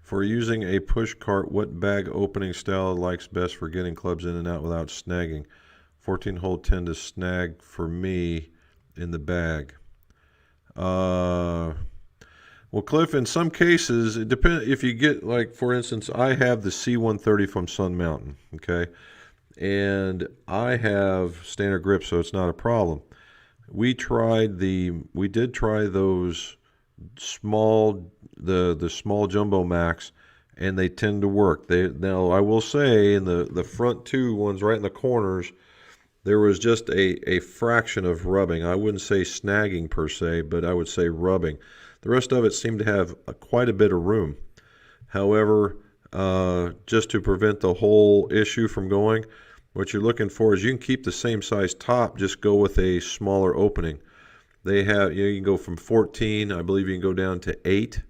For using a push cart, what bag opening style likes best for getting clubs in and out without snagging? 14-hole tend to snag for me in the bag. Well, Cliff, in some cases, it depends. If you get, like, for instance, I have the C130 from Sun Mountain, okay? And I have standard grips, so it's not a problem. We did try those small, the small Jumbo Max, and they tend to work. Now I will say in the front two ones right in the corners, there was just a fraction of rubbing. I wouldn't say snagging per se, but I would say rubbing. The rest of it seemed to have quite a bit of room. However, just to prevent the whole issue from going, what you're looking for is you can keep the same size top, just go with a smaller opening. They have, you can go from 14, I believe you can go down to 8,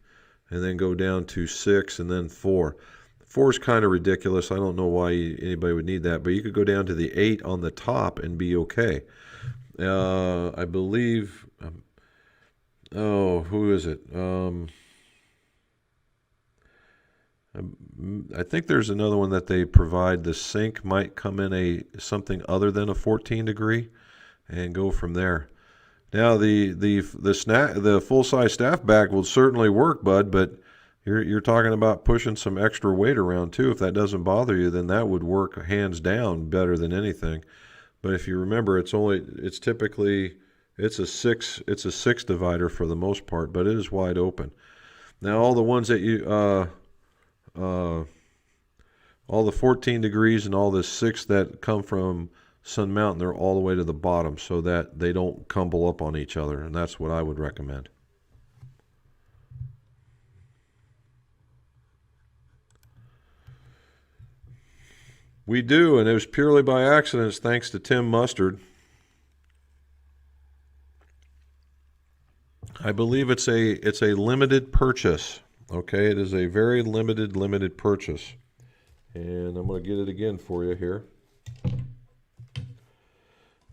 and then go down to 6, and then 4. 4 is kind of ridiculous. I don't know why anybody would need that, but you could go down to the 8 on the top and be okay. I believe, who is it? I think there's another one that they provide. The sink might come in something other than a 14 degree and go from there. Now the full size staff bag will certainly work, bud, but you're talking about pushing some extra weight around too. If that doesn't bother you, then that would work hands down better than anything. But if you remember, it's a 6 divider for the most part, but it is wide open. Now all the ones that all the 14 degrees and all the 6 that come from Sun Mountain, they're all the way to the bottom so that they don't crumble up on each other, and that's what I would recommend. We do, and it was purely by accident, thanks to Tim Mustard. I believe it's a limited purchase. Okay, it is a very limited purchase. And I'm going to get it again for you here.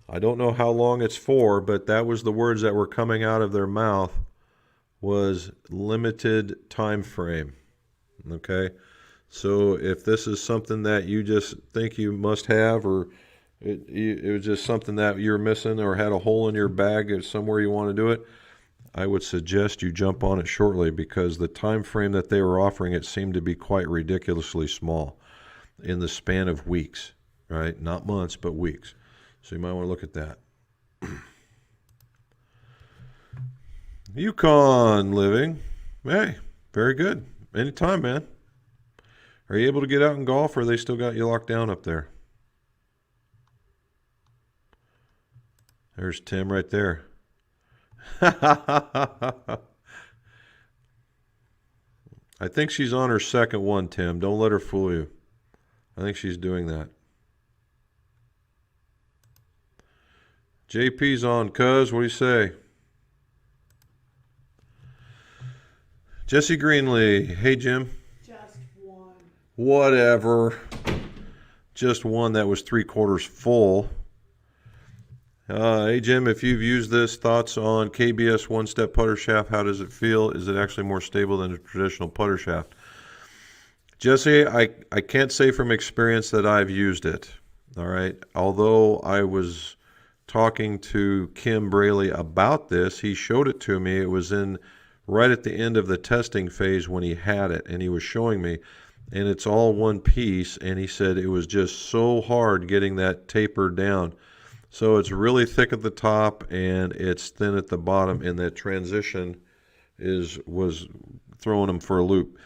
I don't know how long it's for, but that was the words that were coming out of their mouth, was limited time frame. Okay, so if this is something that you just think you must have, or it was just something that you're missing or had a hole in your bag or somewhere you want to do it, I would suggest you jump on it shortly, because the time frame that they were offering it seemed to be quite ridiculously small in the span of weeks, right? Not months, but weeks. So you might want to look at that. Yukon living. Hey, very good. Anytime, man. Are you able to get out and golf, or they still got you locked down up there? There's Tim right there. I think she's on her second one, Tim. Don't let her fool you. I think she's doing that. JP's on, cuz. What do you say? Jesse Greenlee. Hey, Jim. Just one. Whatever. Just one that was 3/4 full. Hey Jim, if you've used this, thoughts on KBS OneStep putter shaft? How does it feel? Is it actually more stable than a traditional putter shaft? Jesse, I can't say from experience that I've used it. All right. Although I was talking to Kim Braley about this, he showed it to me. It was in right at the end of the testing phase when he had it, and he was showing me, and it's all one piece, and he said it was just so hard getting that tapered down. So it's really thick at the top and it's thin at the bottom, and that transition was throwing them for a loop.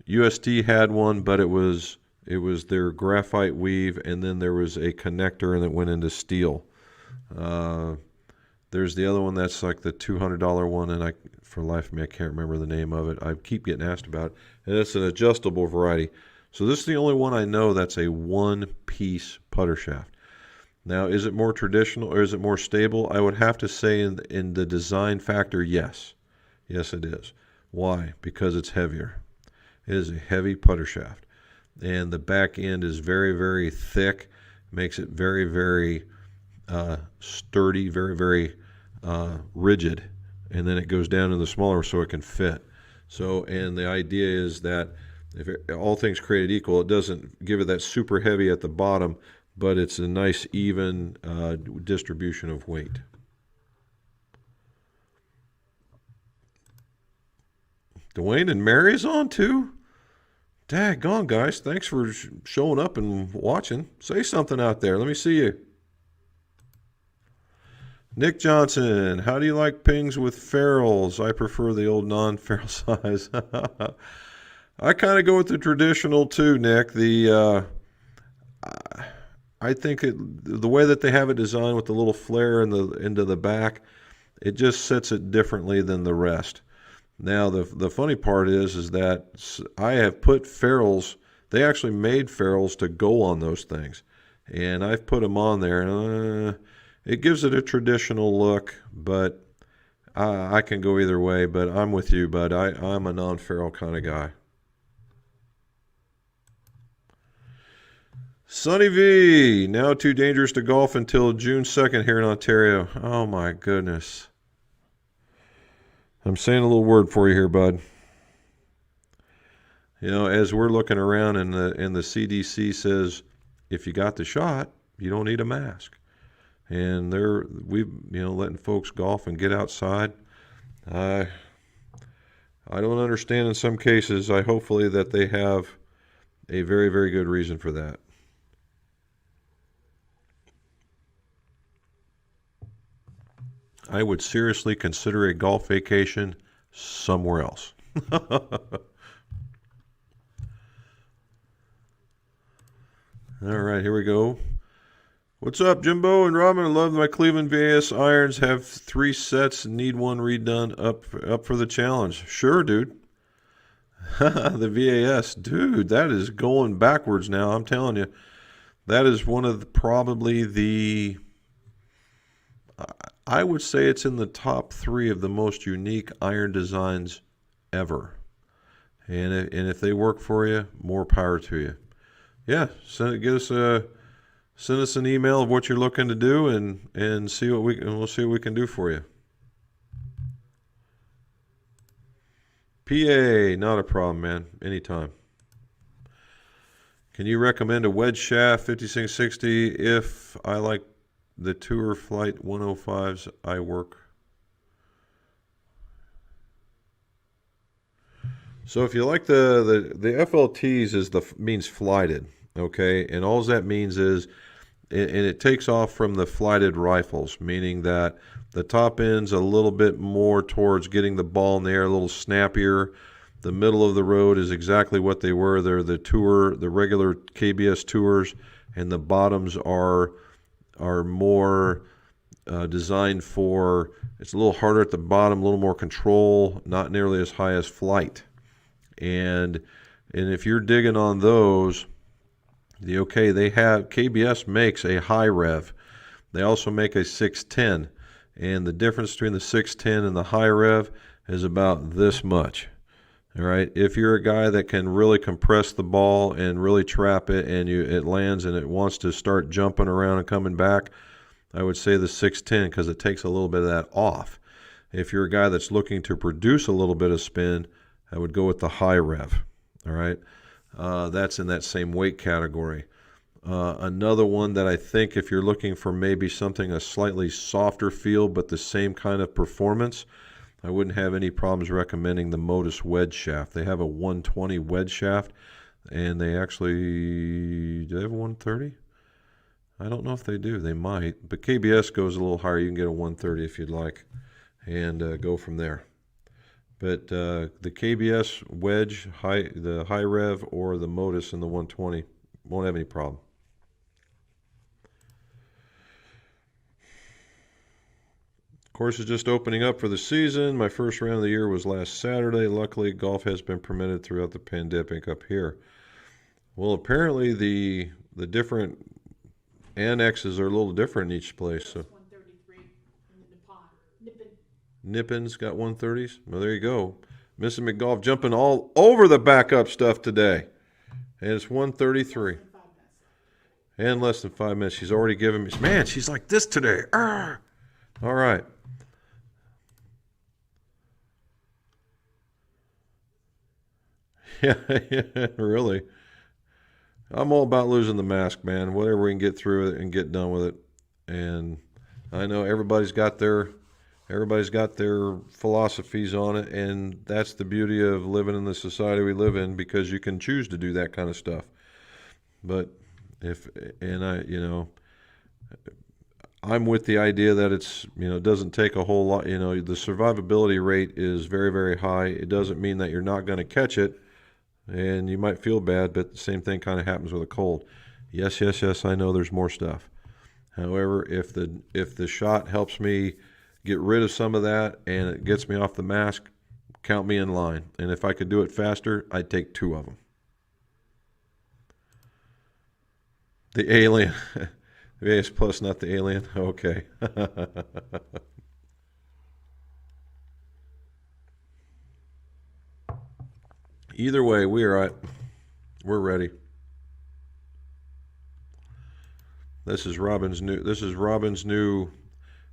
USD had one, but it was their graphite weave, and then there was a connector, and it went into steel. There's the other one that's like the $200 one, and for the life of me, I can't remember the name of it. I keep getting asked about it, and it's an adjustable variety. So this is the only one I know that's a one-piece putter shaft. Now, is it more traditional or is it more stable? I would have to say in the design factor, yes. Yes, it is. Why? Because it's heavier. It is a heavy putter shaft. And the back end is very, very thick. Makes it very, very sturdy, very, very rigid. And then it goes down to the smaller so it can fit. So, and the idea is that if all things created equal, it doesn't give it that super heavy at the bottom, but it's a nice even distribution of weight. Dwayne and Mary's on too? Daggone, guys. Thanks for showing up and watching. Say something out there. Let me see you. Nick Johnson, how do you like pings with ferrules? I prefer the old non-ferrule size. I kind of go with the traditional too, Nick. I think the way that they have it designed with the little flare into the back, it just sets it differently than the rest. Now, the funny part is that I have put ferrules. They actually made ferrules to go on those things, and I've put them on there, and it gives it a traditional look, but I can go either way. But I'm with you, bud. I'm a non-ferrule kind of guy. Sonny V, now too dangerous to golf until June 2nd here in Ontario. Oh my goodness. I'm saying a little word for you here, bud. You know, as we're looking around and the CDC says, if you got the shot, you don't need a mask. And we letting folks golf and get outside. I don't understand in some cases. Hopefully that they have a very, very good reason for that. I would seriously consider a golf vacation somewhere else. All right, here we go. What's up, Jimbo and Robin? I love my Cleveland VAS irons. Have 3 sets and need one redone up for the challenge. Sure, dude. The VAS. Dude, that is going backwards now. I'm telling you. That is one of probably the... I would say it's in the top 3 of the most unique iron designs ever. And if they work for you, more power to you. Yeah, send us an email of what you're looking to do, and we'll see what we can do for you. PA, not a problem, man. Anytime. Can you recommend a wedge shaft 5660 if I like the Tour Flight 105s I work? So if you like the FLTs means flighted, okay? And all that means is, and it takes off from the flighted rifles, meaning that the top end's a little bit more towards getting the ball in the air, a little snappier. The middle of the road is exactly what they were. They're the regular KBS Tours, and the bottoms are more designed for, it's a little harder at the bottom, a little more control, not nearly as high as flight. And if you're digging on those, KBS makes a high rev. They also make a 610, and the difference between the 610 and the high rev is about this much. All right. If you're a guy that can really compress the ball and really trap it, and it lands and it wants to start jumping around and coming back, I would say the 610 because it takes a little bit of that off. If you're a guy that's looking to produce a little bit of spin, I would go with the high rev. All right. That's in that same weight category. Another one that I think if you're looking for maybe something a slightly softer feel but the same kind of performance, I wouldn't have any problems recommending the Modus wedge shaft. They have a 120 wedge shaft, and they actually, do they have a 130? I don't know if they do. They might. But KBS goes a little higher. You can get a 130 if you'd like, and go from there. But the KBS wedge, the high rev, or the Modus in the 120 won't have any problem. Course is just opening up for the season. My first round of the year was last Saturday. Luckily, golf has been permitted throughout the pandemic up here. Well, apparently the different annexes are a little different in each place. So 133 in the Nippon. Nippon's got 130s. Well, there you go. Mrs. McGolf jumping all over the backup stuff today. And it's 133. And less than 5 minutes. She's already given me, man, she's like this today. Arr! All right. Yeah, really. I'm all about losing the mask, man. Whatever we can get through it and get done with it. And I know everybody's got their philosophies on it, and that's the beauty of living in the society we live in, because you can choose to do that kind of stuff. But I'm with the idea that it's, it doesn't take a whole lot. The survivability rate is very, very high. It doesn't mean that you're not going to catch it, and you might feel bad, but the same thing kind of happens with a cold. Yes, I know there's more stuff. However, if the shot helps me get rid of some of that and it gets me off the mask, count me in line. And if I could do it faster, I'd take 2 of them. The alien. The AS Plus, not the alien? Okay. Either way, we're ready. This is Robin's new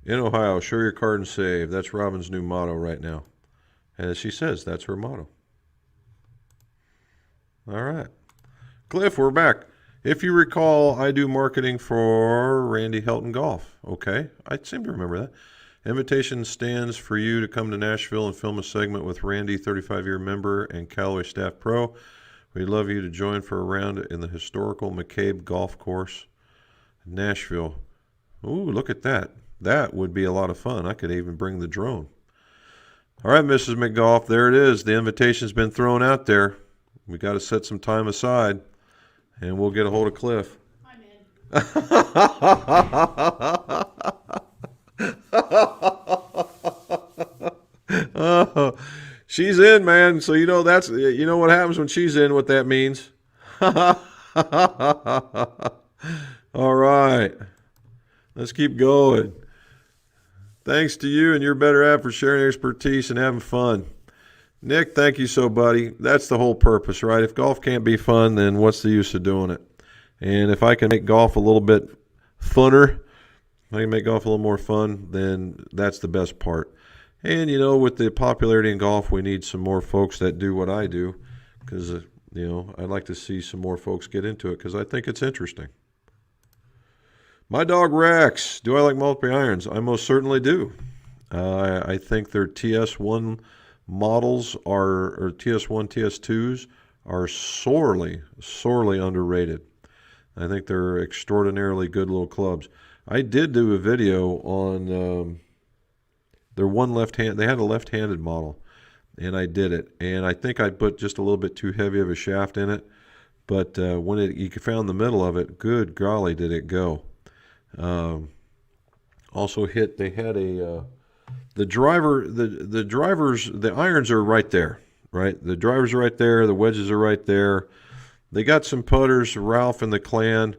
in Ohio, show your card and save. That's Robin's new motto right now. As she says, that's her motto. All right. Cliff, we're back. If you recall, I do marketing for Randy Helton Golf. Okay, I seem to remember that. Invitation stands for you to come to Nashville and film a segment with Randy, 35-year member and Callaway staff pro. We'd love you to join for a round in the historical McCabe Golf Course, Nashville. Ooh, look at that. That would be a lot of fun. I could even bring the drone. All right, Mrs. McGolf, there it is. The invitation's been thrown out there. We got to set some time aside, and we'll get a hold of Cliff. I'm in. Oh, she's in, man. So you know what happens when she's in, what that means. All right. Let's keep going. Thanks to you and your better app for sharing expertise and having fun. Nick, thank you so, buddy. That's the whole purpose, right? If golf can't be fun, then what's the use of doing it? And if I can make golf a little bit funner, if I can make golf a little more fun, then that's the best part. And, with the popularity in golf, we need some more folks that do what I do, because, I'd like to see some more folks get into it because I think it's interesting. My dog Rex, do I like multi-irons? I most certainly do. I think their TS1 models or TS1, TS2s are sorely underrated. I think they're extraordinarily good little clubs. I did do a video on their one left-hand. They had a left-handed model, and I did it. And I think I put just a little bit too heavy of a shaft in it. But when you found the middle of it, good golly, did it go. Also hit. They had the irons are right there, right? The drivers are right there. The wedges are right there. They got some putters, Ralph and the Clan.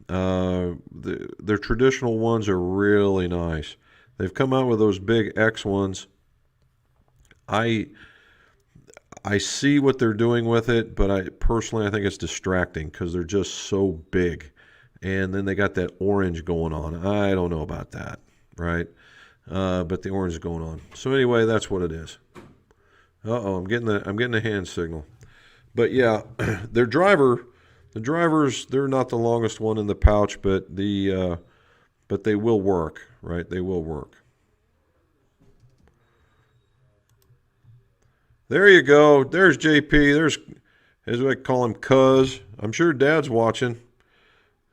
Their traditional ones are really nice. They've come out with those big X ones. I I see what they're doing with it, but I think it's distracting because they're just so big. And then they got that orange going on. I don't know about that, right? But the orange is going on. So anyway, that's what it is. Uh-oh, I'm getting a hand signal. But yeah, the drivers, they're not the longest one in the pouch, but they will work, right? They will work. There you go. There's JP. There's, as I call him, Cuz. I'm sure Dad's watching.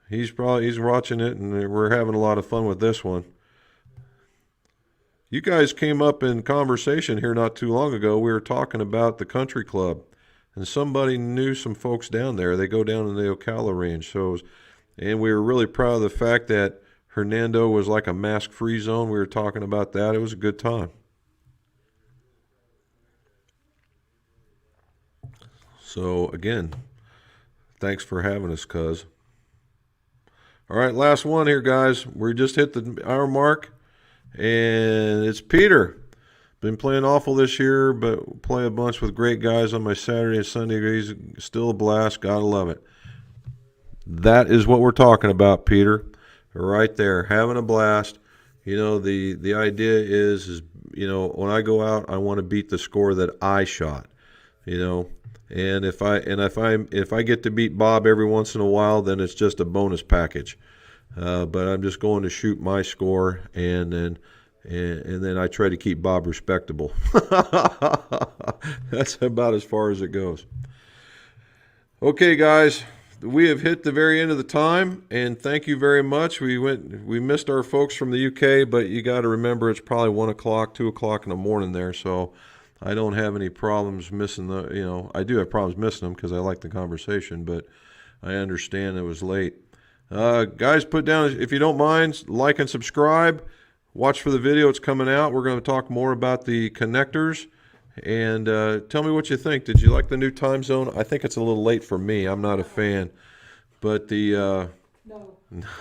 He's watching it, and we're having a lot of fun with this one. You guys came up in conversation here not too long ago. We were talking about the country club, and somebody knew some folks down there. They go down in the Ocala range. And we were really proud of the fact that Hernando was like a mask-free zone. We were talking about that. It was a good time. So, again, thanks for having us, Cuz. All right, last one here, guys. We just hit the hour mark, and it's Peter. Been playing awful this year, but play a bunch with great guys on my Saturday and Sunday. He's still a blast. Gotta love it. That is what we're talking about, Peter. Right there, having a blast. You know, the idea is you know, when I go out, I want to beat the score that I shot. You know. And if I get to beat Bob every once in a while, then it's just a bonus package. But I'm just going to shoot my score, and then I try to keep Bob respectable. That's about as far as it goes. Okay, guys, we have hit the very end of the time, and thank you very much. We missed our folks from the UK, but you got to remember it's probably 1 o'clock, 2 o'clock in the morning there, so I don't have any problems missing I do have problems missing them because I like the conversation, but I understand it was late. Guys, put down, if you don't mind, like and subscribe. Watch for the video. It's coming out. We're going to talk more about the connectors. And tell me what you think. Did you like the new time zone? I think it's a little late for me. I'm not a fan. But No.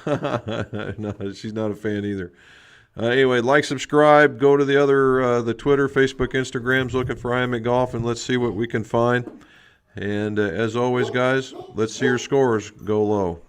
no, she's not a fan either. Anyway, like, subscribe, go to the other, the Twitter, Facebook, Instagrams, looking for I Am McGolf, and let's see what we can find. And as always, guys, let's see your scores go low.